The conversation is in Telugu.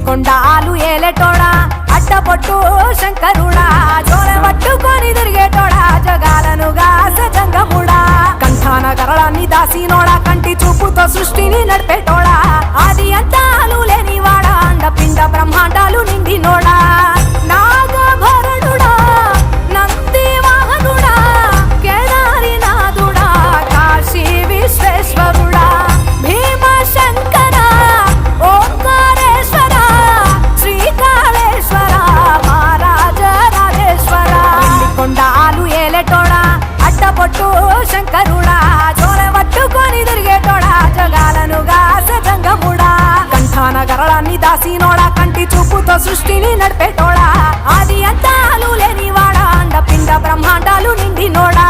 కొండాలు ఏలేటోడా అడ్డపొట్టు శంకరుడా జోల పట్టుకొని తిరిగేటోడా జగాలను గాస జంగముడా కంఠాన గరళాన్ని దాసినోడా కంటి చూపుతో సృష్టిని నడిపేటోడా ఆది అంతాలు లేనివాడా అండపిండ బ్రహ్మాండాలు నిండినోడా నాగభరణుడా నంది వాహనుడా కేదారినాథుడా కాశీ విశ్వేశ్వరుడా భీమశంకర ఓంకారేశ్వర శ్రీకాళేశ్వర మహారాజ రాజేశ్వర కొండాలు ఏలేటోడా అడ్డపొట్టు శంకరుడా జోల పట్టుకొని తిరిగేటోడా జగాలను గాస జంగముడా కంఠాన గరళాన్ని దాసినోడా కంటి చూపుతో సృష్టిని నడిపేటోడా ఆది అంతాలు లేనివాడా అండపిండ బ్రహ్మాండాలు నిండినోడా